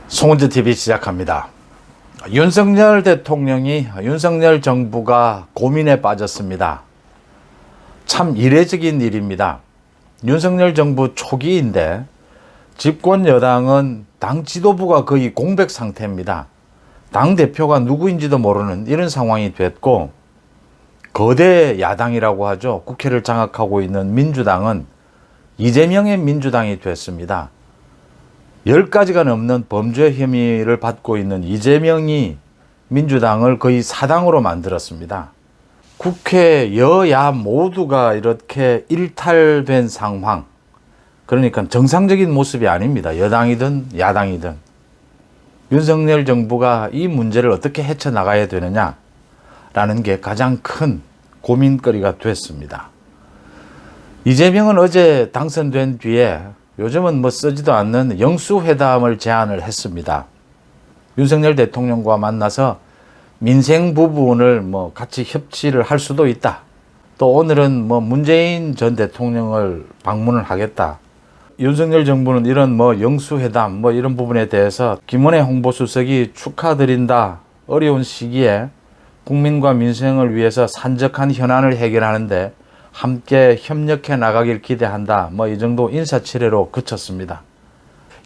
송은재 TV 시작합니다. 윤석열 대통령이 윤석열 정부가 고민에 빠졌습니다. 참 이례적인 일입니다. 윤석열 정부 초기인데 집권 여당은 당 지도부가 거의 공백 상태입니다. 당 대표가 누구인지도 모르는 이런 상황이 됐고, 거대 야당이라고 하죠. 국회를 장악하고 있는 민주당은 이재명의 민주당이 됐습니다. 10가지가 넘는 범죄 혐의를 받고 있는 이재명이 민주당을 거의 사당으로 만들었습니다. 국회 여야 모두가 이렇게 일탈된 상황, 그러니까 정상적인 모습이 아닙니다. 여당이든 야당이든. 윤석열 정부가 이 문제를 어떻게 헤쳐나가야 되느냐라는 게 가장 큰 고민거리가 됐습니다. 이재명은 어제 당선된 뒤에 요즘은 뭐 쓰지도 않는 영수회담을 제안을 했습니다. 윤석열 대통령과 만나서 민생 부분을 뭐 같이 협치를 할 수도 있다. 또 오늘은 뭐 문재인 전 대통령을 방문을 하겠다. 윤석열 정부는 이런 뭐 영수회담 뭐 이런 부분에 대해서 김원회 홍보수석이 축하드린다. 어려운 시기에 국민과 민생을 위해서 산적한 현안을 해결하는데 함께 협력해 나가길 기대한다. 뭐 이 정도 인사치레로 그쳤습니다.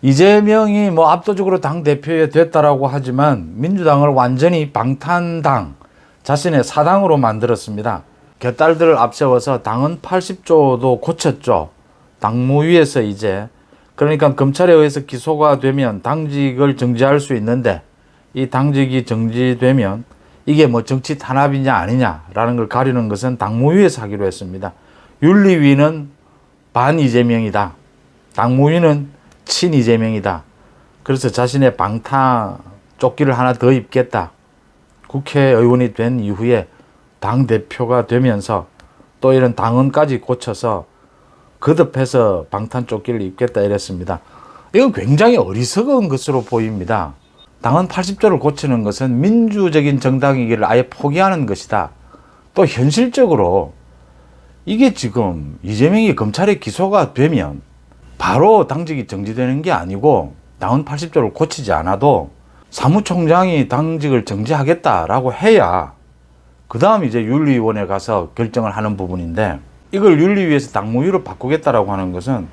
이재명이 뭐 압도적으로 당 대표에 됐다라고 하지만 민주당을 완전히 방탄당, 자신의 사당으로 만들었습니다. 곁딸들을 앞세워서 당헌 80조도 고쳤죠. 당무위에서 이제, 그러니까 검찰에 의해서 기소가 되면 당직을 정지할 수 있는데, 이 당직이 정지되면 이게 뭐 정치 탄압이냐 아니냐라는 걸 가리는 것은 당무위에서 하기로 했습니다. 윤리위는 반 이재명이다. 당무위는 친 이재명이다. 그래서 자신의 방탄 조끼를 하나 더 입겠다. 국회의원이 된 이후에 당대표가 되면서 또 이런 당헌까지 고쳐서 거듭해서 방탄 조끼를 입겠다 이랬습니다. 이건 굉장히 어리석은 것으로 보입니다. 당헌 80조를 고치는 것은 민주적인 정당이기를 아예 포기하는 것이다. 또 현실적으로 이게 지금 이재명이 검찰에 기소가 되면 바로 당직이 정지되는 게 아니고 당헌 80조를 고치지 않아도 사무총장이 당직을 정지하겠다라고 해야 그 다음 이제 윤리위원회 가서 결정을 하는 부분인데, 이걸 윤리위에서 당무위로 바꾸겠다라고 하는 것은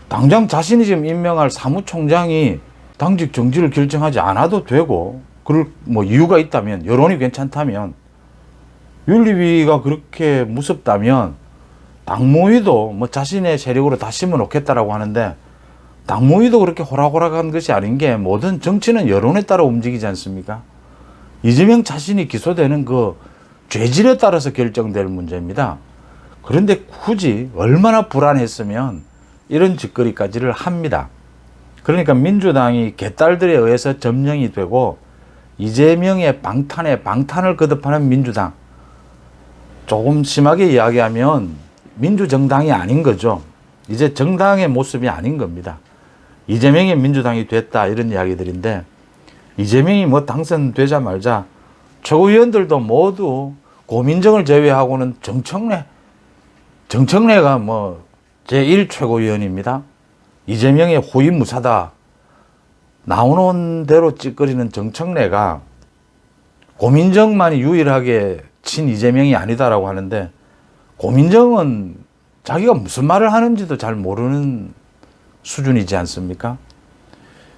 당장 자신이 지금 임명할 사무총장이 당직 정지를 결정하지 않아도 되고, 그럴 뭐 이유가 있다면, 여론이 괜찮다면, 윤리위가 그렇게 무섭다면 당무위도 뭐 자신의 세력으로 다 심어놓겠다라고 하는데, 당무위도 그렇게 호락호락한 것이 아닌 게, 모든 정치는 여론에 따라 움직이지 않습니까? 이재명 자신이 기소되는 그 죄질에 따라서 결정될 문제입니다. 그런데 굳이 얼마나 불안했으면 이런 짓거리까지를 합니다. 그러니까 민주당이 개딸들에 의해서 점령이 되고 이재명의 방탄에 방탄을 거듭하는 민주당, 조금 심하게 이야기하면 민주정당이 아닌 거죠. 이제 정당의 모습이 아닌 겁니다. 이재명의 민주당이 됐다 이런 이야기들인데, 이재명이 뭐 당선되자 말자 최고위원들도 모두 고민정을 제외하고는 정청래가 뭐 제1 최고위원입니다. 이재명의 호위무사다. 나오는 대로 찌꺼리는 정청래가 고민정만이 유일하게 친 이재명이 아니다라고 하는데, 고민정은 자기가 무슨 말을 하는지도 잘 모르는 수준이지 않습니까?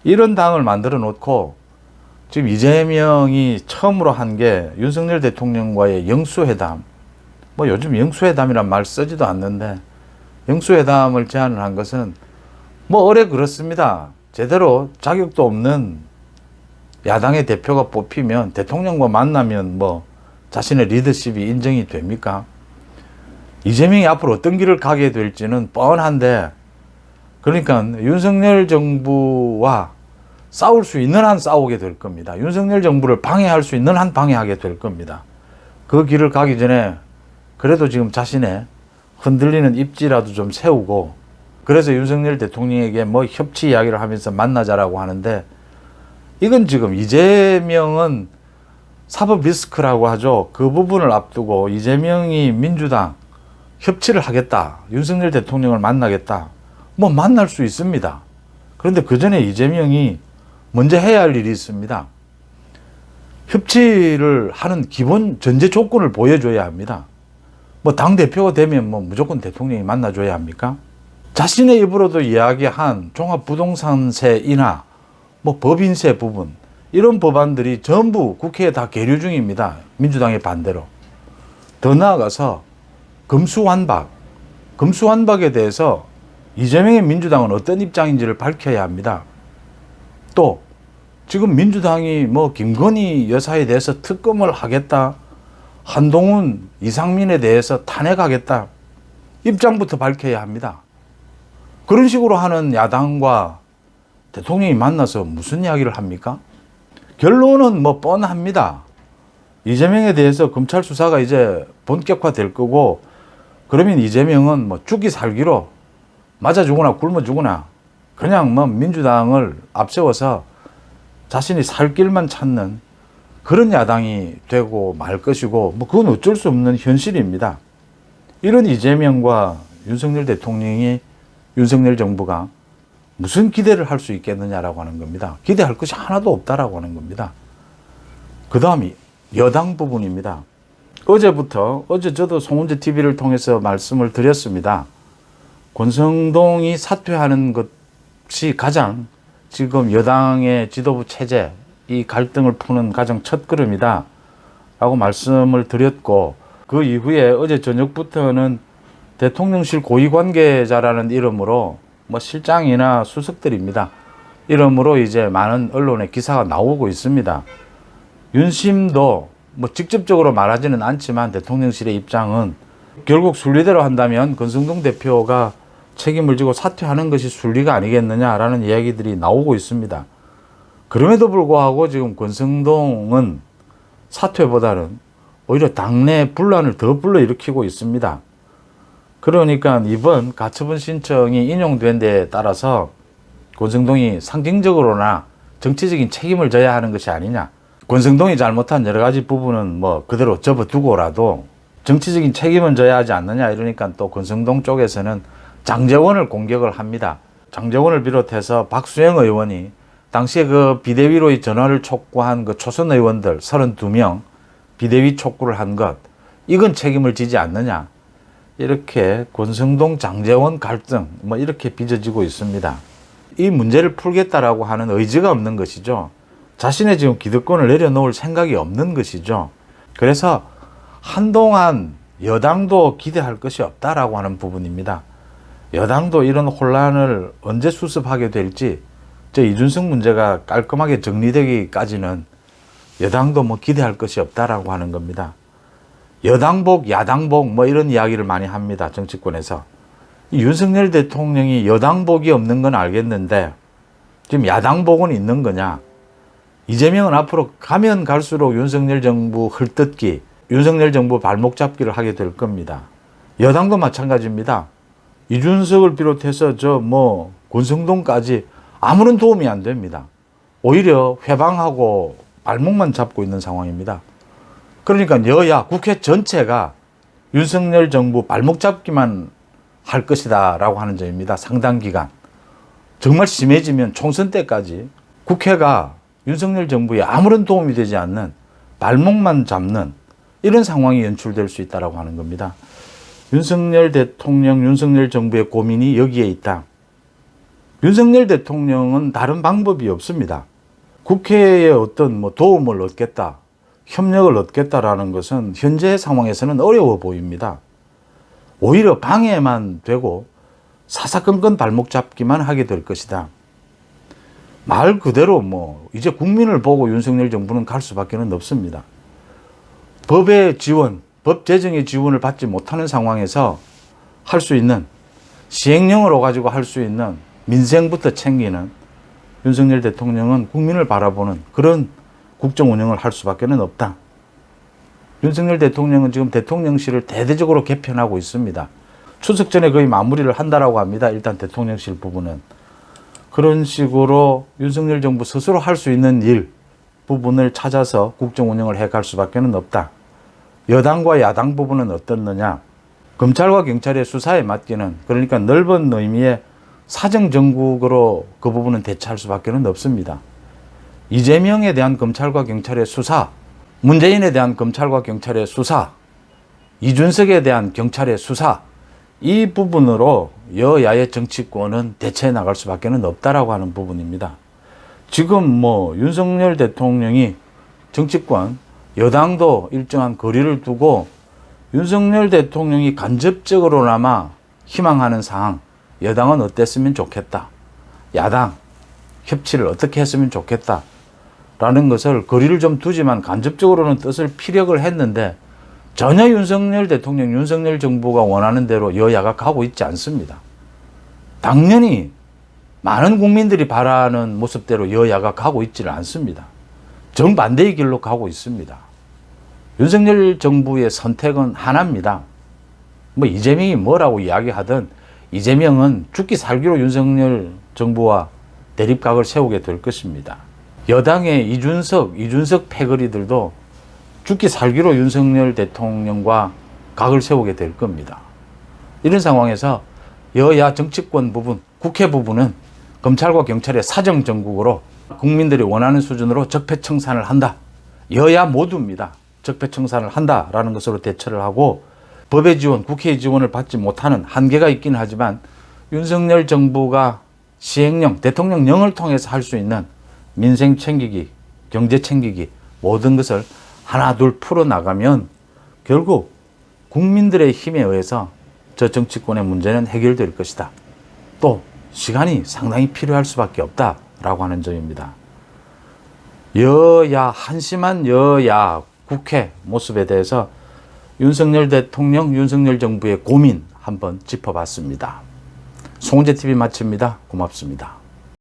이런 당을 만들어 놓고 지금 이재명이 처음으로 한 게 윤석열 대통령과의 영수회담, 뭐 요즘 영수회담이란 말 쓰지도 않는데 영수회담을 제안을 한 것은 뭐 어래 그렇습니다. 제대로 자격도 없는 야당의 대표가 뽑히면 대통령과 만나면 뭐 자신의 리더십이 인정이 됩니까? 이재명이 앞으로 어떤 길을 가게 될지는 뻔한데, 그러니까 윤석열 정부와 싸울 수 있는 한 싸우게 될 겁니다. 윤석열 정부를 방해할 수 있는 한 방해하게 될 겁니다. 그 길을 가기 전에 그래도 지금 자신의 흔들리는 입지라도 좀 세우고, 그래서 윤석열 대통령에게 뭐 협치 이야기를 하면서 만나자라고 하는데, 이건 지금 이재명은 사법 리스크라고 하죠. 그 부분을 앞두고 이재명이 민주당 협치를 하겠다, 윤석열 대통령을 만나겠다, 뭐 만날 수 있습니다. 그런데 그 전에 이재명이 먼저 해야 할 일이 있습니다. 협치를 하는 기본 전제 조건을 보여줘야 합니다. 뭐 당대표가 되면 뭐 무조건 대통령이 만나줘야 합니까? 자신의 입으로도 이야기한 종합부동산세 인하, 뭐 법인세 부분, 이런 법안들이 전부 국회에 다 계류 중입니다. 민주당의 반대로. 더 나아가서 금수환박에 대해서 이재명의 민주당은 어떤 입장인지를 밝혀야 합니다. 또 지금 민주당이 뭐 김건희 여사에 대해서 특검을 하겠다, 한동훈, 이상민에 대해서 탄핵하겠다, 입장부터 밝혀야 합니다. 그런 식으로 하는 야당과 대통령이 만나서 무슨 이야기를 합니까? 결론은 뭐 뻔합니다. 이재명에 대해서 검찰 수사가 이제 본격화될 거고, 그러면 이재명은 뭐 죽기 살기로 맞아 죽으나 굶어 죽으나 그냥 뭐 민주당을 앞세워서 자신이 살 길만 찾는 그런 야당이 되고 말 것이고, 뭐 그건 어쩔 수 없는 현실입니다. 이런 이재명과 윤석열 대통령이, 윤석열 정부가 무슨 기대를 할 수 있겠느냐라고 하는 겁니다. 기대할 것이 하나도 없다라고 하는 겁니다. 그 다음이 여당 부분입니다. 어제 저도 송은재 TV를 통해서 말씀을 드렸습니다. 권성동이 사퇴하는 것이 가장 지금 여당의 지도부 체제, 이 갈등을 푸는 가장 첫 걸음이다 라고 말씀을 드렸고, 그 이후에 어제 저녁부터는 대통령실 고위관계자라는 이름으로 뭐 실장이나 수석들입니다. 이름으로 이제 많은 언론에 기사가 나오고 있습니다. 윤심도 뭐 직접적으로 말하지는 않지만 대통령실의 입장은 결국 순리대로 한다면 권성동 대표가 책임을 지고 사퇴하는 것이 순리가 아니겠느냐라는 이야기들이 나오고 있습니다. 그럼에도 불구하고 지금 권성동은 사퇴보다는 오히려 당내 분란을 더 불러일으키고 있습니다. 그러니까 이번 가처분 신청이 인용된 데에 따라서 권성동이 상징적으로나 정치적인 책임을 져야 하는 것이 아니냐. 권성동이 잘못한 여러 가지 부분은 뭐 그대로 접어두고라도 정치적인 책임은 져야 하지 않느냐, 이러니까 또 권성동 쪽에서는 장제원을 공격을 합니다. 장제원을 비롯해서 박수영 의원이 당시에 그 비대위로의 전화를 촉구한 그 초선 의원들 32명 비대위 촉구를 한 것, 이건 책임을 지지 않느냐. 이렇게 권성동 장제원 갈등 뭐 이렇게 빚어지고 있습니다. 이 문제를 풀겠다라고 하는 의지가 없는 것이죠. 자신의 지금 기득권을 내려놓을 생각이 없는 것이죠. 그래서 한동안 여당도 기대할 것이 없다라고 하는 부분입니다. 여당도 이런 혼란을 언제 수습하게 될지, 저 이준석 문제가 깔끔하게 정리되기까지는 여당도 뭐 기대할 것이 없다라고 하는 겁니다. 여당복, 야당복 뭐 이런 이야기를 많이 합니다. 정치권에서. 윤석열 대통령이 여당복이 없는 건 알겠는데 지금 야당복은 있는 거냐. 이재명은 앞으로 가면 갈수록 윤석열 정부 헐뜯기, 윤석열 정부 발목 잡기를 하게 될 겁니다. 여당도 마찬가지입니다. 이준석을 비롯해서 권성동까지 아무런 도움이 안 됩니다. 오히려 회방하고 발목만 잡고 있는 상황입니다. 그러니까 여야 국회 전체가 윤석열 정부 발목 잡기만 할 것이다 라고 하는 점입니다. 상당 기간. 정말 심해지면 총선 때까지 국회가 윤석열 정부에 아무런 도움이 되지 않는 발목만 잡는 이런 상황이 연출될 수 있다고 하는 겁니다. 윤석열 대통령, 윤석열 정부의 고민이 여기에 있다. 윤석열 대통령은 다른 방법이 없습니다. 국회에 어떤 도움을 얻겠다, 협력을 얻겠다라는 것은 현재 상황에서는 어려워 보입니다. 오히려 방해만 되고 사사건건 발목 잡기만 하게 될 것이다. 말 그대로 이제 국민을 보고 윤석열 정부는 갈 수밖에 없습니다. 법의 지원, 법 제정의 지원을 받지 못하는 상황에서 할 수 있는, 시행령으로 가지고 할 수 있는 민생부터 챙기는 윤석열 대통령은 국민을 바라보는 그런 국정 운영을 할 수밖에 없다. 윤석열 대통령은 지금 대통령실을 대대적으로 개편하고 있습니다. 추석 전에 거의 마무리를 한다라고 합니다. 일단 대통령실 부분은. 그런 식으로 윤석열 정부 스스로 할 수 있는 일 부분을 찾아서 국정 운영을 해갈 수밖에 없다. 여당과 야당 부분은 어떻느냐. 검찰과 경찰의 수사에 맡기는, 그러니까 넓은 의미의 사정정국으로 그 부분은 대처할 수밖에 없습니다. 이재명에 대한 검찰과 경찰의 수사, 문재인에 대한 검찰과 경찰의 수사, 이준석에 대한 경찰의 수사, 이 부분으로 여야의 정치권은 대처해 나갈 수밖에 없다라고 하는 부분입니다. 지금 윤석열 대통령이 정치권, 여당도 일정한 거리를 두고 윤석열 대통령이 간접적으로나마 희망하는 사항, 여당은 어땠으면 좋겠다, 야당 협치를 어떻게 했으면 좋겠다 라는 것을 거리를 좀 두지만 간접적으로는 뜻을 피력을 했는데 전혀 윤석열 대통령, 윤석열 정부가 원하는 대로 여야가 가고 있지 않습니다. 당연히 많은 국민들이 바라는 모습대로 여야가 가고 있지는 않습니다. 정반대의 길로 가고 있습니다. 윤석열 정부의 선택은 하나입니다. 이재명이 뭐라고 이야기하든 이재명은 죽기 살기로 윤석열 정부와 대립각을 세우게 될 것입니다. 여당의 이준석 패거리들도 죽기 살기로 윤석열 대통령과 각을 세우게 될 겁니다. 이런 상황에서 여야 정치권 부분, 국회 부분은 검찰과 경찰의 사정정국으로 국민들이 원하는 수준으로 적폐청산을 한다. 여야 모두입니다. 적폐청산을 한다라는 것으로 대처를 하고 법의 지원, 국회의 지원을 받지 못하는 한계가 있긴 하지만 윤석열 정부가 시행령, 대통령령을 통해서 할 수 있는 민생 챙기기, 경제 챙기기 모든 것을 하나 둘 풀어나가면 결국 국민들의 힘에 의해서 저 정치권의 문제는 해결될 것이다. 또 시간이 상당히 필요할 수밖에 없다라고 하는 점입니다. 여야, 한심한 여야 국회 모습에 대해서 윤석열 대통령, 윤석열 정부의 고민 한번 짚어봤습니다. 송재TV 마칩니다. 고맙습니다.